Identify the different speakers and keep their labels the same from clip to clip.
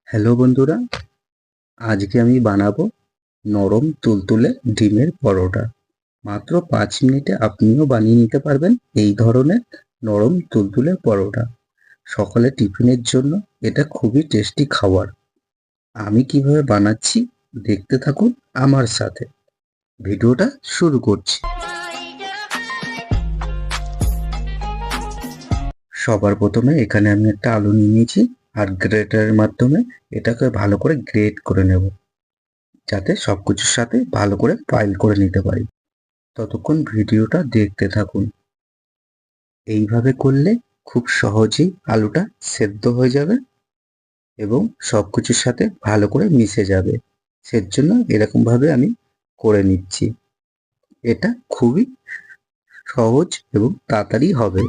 Speaker 1: Hello বন্ধুরা, আজকে আমি বানাবো নরম তুলতুলে ডিমের পরোটা। মাত্র 5 মিনিটে আপনিও বানিয়ে নিতে পারবেন এই ধরনের নরম তুলতুলে পরোটা। সকালে টিফিনের জন্য এটা খুবই টেস্টি খাবার। আমি কিভাবে বানাচ্ছি দেখতে থাকুন আমার সাথে। ভিডিওটা শুরু করছি। সবার প্রথমে এখানে আমি একটা আলু নিয়ে নিয়েছি আর গ্রেটারের মাধ্যমে এটাকে ভালো করে গ্রেট করে নেব, যাতে সবকিছুর সাথে ভালো করে ফাইল করে নিতে পারি। ততক্ষণ ভিডিওটা দেখতে থাকুন। এইভাবে করলে খুব সহজেই আলুটা সেদ্ধ হয়ে যাবে এবং সবকিছুর সাথে ভালো করে মিশে যাবে। সেজন্য এরকমভাবে আমি করে নিচ্ছি। এটা খুবই সহজ এবং তাড়াতাড়ি হবে।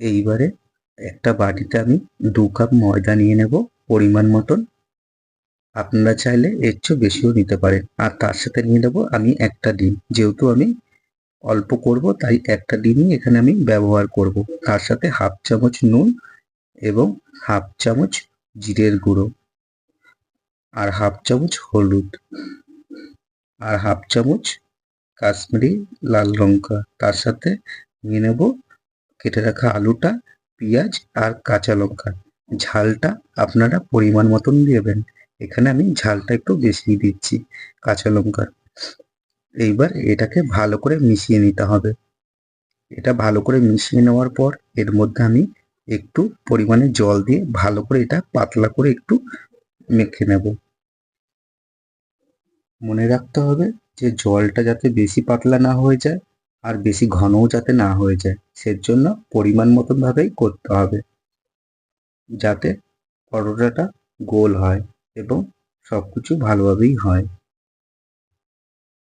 Speaker 1: এইবারে একটা বাটিতে আমি 2 কাপ ময়দা নিয়ে নেব পরিমাণ মতন। আপনারা চাইলে এর চেয়েও বেশিও নিতে পারেন। আর তার সাথে নিয়ে নেব আমি একটা ডিম। যেহেতু আমি অল্প করব তাই একটা ডিমই এখানে আমি ব্যবহার করব। তার সাথে হাফ চামচ নুন এবং হাফ চামচ জিরের গুঁড়ো আর হাফ চামচ হলুদ আর হাফ চামচ কাশ্মীরি লাল লঙ্কা। তার সাথে নিয়ে নেব কেটে রাখা আলুটা, পেঁয়াজ আর কাঁচা লঙ্কা। ঝালটা আপনারা পরিমাণ মতন দেবেন। এখানে আমি ঝালটা একটু বেশি দিচ্ছি কাঁচা লঙ্কার। এইবার এটাকে ভালো করে মিশিয়ে নিতে হবে। এটা ভালো করে মিশিয়ে নেওয়ার পর এর মধ্যে আমি একটু পরিমাণে জল দিয়ে ভালো করে এটা পাতলা করে একটু মেখে নেব। মনে রাখতে হবে যে জলটা যাতে বেশি পাতলা না হয়ে যায় আর বেশি ঘনও যাতে না হয়ে যায়, সেজন্য পরিমাণ মতন ভাবেই করতে হবে, যাতে পরোটাটা গোল হয় এবং সবকিছু ভালোভাবেই হয়।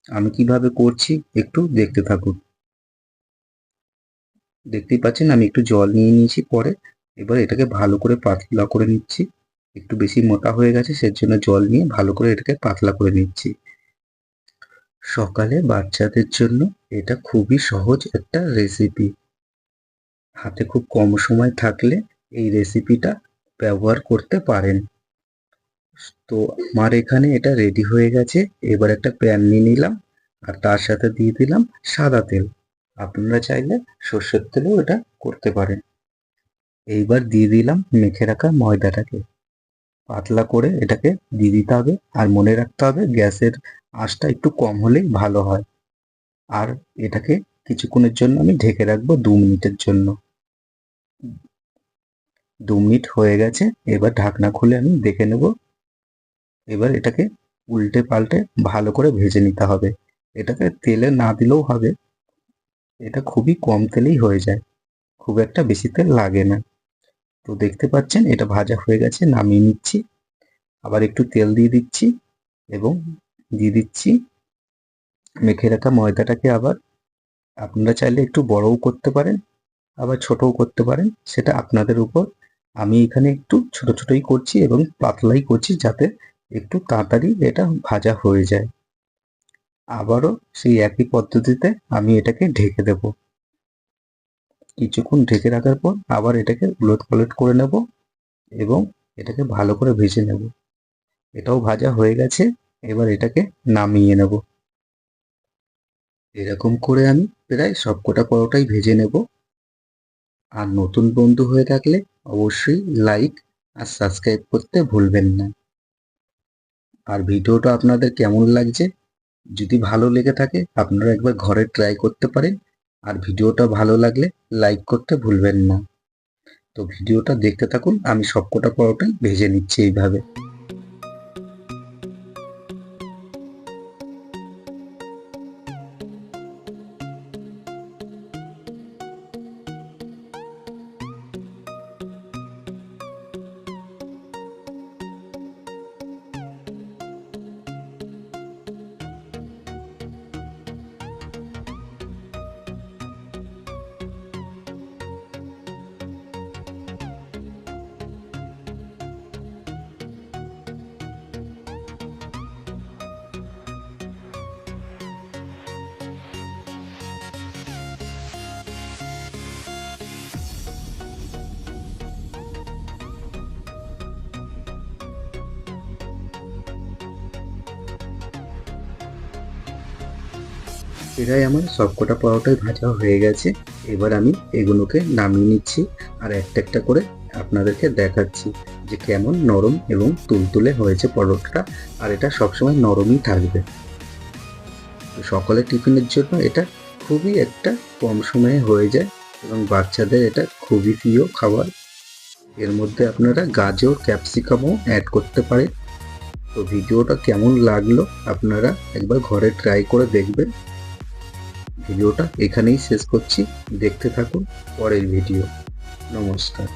Speaker 1: আমি কিভাবে করছি একটু দেখতে থাকুন। দেখতেই পাচ্ছেন আমি একটু জল নিয়ে নিয়েছি পরে। এবার এটাকে ভালো করে পাতলা করে নিচ্ছি। একটু বেশি মোটা হয়ে গেছে, সেজন্য জল নিয়ে ভালো করে এটাকে পাতলা করে নিচ্ছি। সকালে বাচ্চাদের জন্য এটা খুবই সহজ একটা রেসিপি। হাতে খুব কম সময় থাকলে এই রেসিপিটা ব্যবহার করতে পারেন। তো আমার এখানে এটা রেডি হয়ে গেছে। এবার একটা প্যান নিয়ে নিলাম আর তার সাথে দিয়ে দিলাম সাদা তেল। আপনারা চাইলে সর্ষের তেলেও এটা করতে পারেন। এইবার দিয়ে দিলাম মেখে রাখা ময়দাটাকে। পাতলা করে এটাকে দিয়ে দিতে হবে। আর মনে রাখতে হবে গ্যাসের আঁচটা একটু কম হলেই ভালো হয়। আর এটাকে কিছুক্ষণের জন্য আমি ঢেকে রাখবো 2 মিনিটের জন্য। 2 মিনিট হয়ে গেছে। এবার ঢাকনা খুলে আমি দেখে নেব। এবার এটাকে উল্টে পাল্টে ভালো করে ভেজে নিতে হবে। এটাকে তেলে না দিলেও হবে, এটা খুবই কম তেলেই হয়ে যায়, খুব একটা বেশি তেল লাগে না। তো দেখতে পাচ্ছেন এটা ভাজা হয়ে গেছে, নামিয়ে নিচ্ছি। আবার একটু তেল দিয়ে দিচ্ছি এবং দিয়ে দিচ্ছি মেখে রাখা ময়দাটাকে। আবার আপনারা চাইলে একটু বড়ও করতে পারেন, আবার ছোটও করতে পারেন, সেটা আপনাদের উপর। আমি এখানে একটু ছোট ছোটই করছি এবং পাতলাই করছি, যাতে একটু তাড়াতাড়ি এটা ভাজা হয়ে যায়। আবারও সেই একই পদ্ধতিতে আমি এটাকে ঢেকে দেব। কিছুক্ষণ ঢেকে রাখার পর আবার এটাকে উলট পালট করে নেব এবং এটাকে ভালো করে ভেজে নেব। এটাও ভাজা হয়ে গেছে। এবার এটাকে নামিয়ে নেব। এরকম করে আমি প্রায় সবকটা পরোটাই ভেজে নেব। আর নতুন বন্ধু হয়ে থাকলে অবশ্যই লাইক আর সাবস্ক্রাইব করতে ভুলবেন না। আর ভিডিওটা আপনাদের কেমন লাগছে, যদি ভালো লেগে থাকে আপনারা একবার ঘরে ট্রাই করতে পারেন। আর ভিডিওটা ভালো লাগলে লাইক করতে ভুলবেন না। তো ভিডিওটা দেখতে থাকুন, আমি সবকটা পরোটাই ভেজে নিচ্ছি এইভাবে। প্রায় আমার সবকটা পরোটাই ভাজা হয়ে গেছে। এবার আমি এগুলোকে নামিয়ে নিচ্ছি আর একটা একটা করে আপনাদেরকে দেখাচ্ছি যে কেমন নরম এবং তুলতুলে হয়েছে পরোটাটা। আর এটা সবসময় নরমই থাকবে। তো সকলের টিফিনের জন্য এটা খুবই একটা কম সময়ে হয়ে যায় এবং বাচ্চাদের এটা খুবই প্রিয় খাবার। এর মধ্যে আপনারা গাজর ক্যাপসিকামও অ্যাড করতে পারেন। তো ভিডিওটা কেমন লাগলো আপনারা একবার ঘরে ট্রাই করে দেখবেন। ভিডিওটা এখানেই শেষ করছি, দেখতে থাকুন পরের ভিডিও। নমস্কার।